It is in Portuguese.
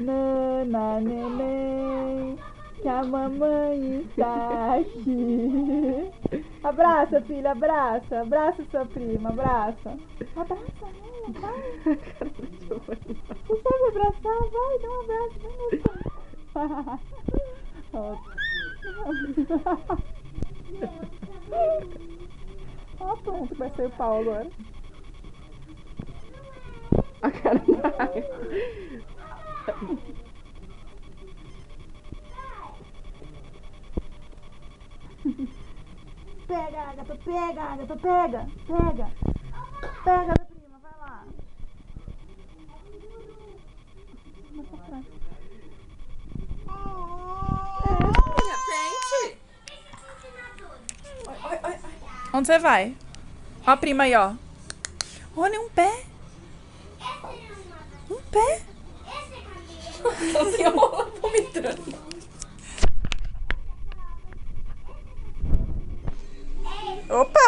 Nana, neném, que a mamãe está aqui. Abraça, filha, abraça. Abraça sua prima, abraça. Abraça ela, vai. Você sabe abraçar? Vai, dá um abraço. Ó, pronto, vai ser o pau agora. A cara da Pega, Agatha, pega, Agatha, pega, pega. Pega, minha prima, vai lá. Mais pra trás. Onde você vai? Ó a prima aí, ó. Olha, um pé. Um pé. Assim, ó, vomitando. Opa!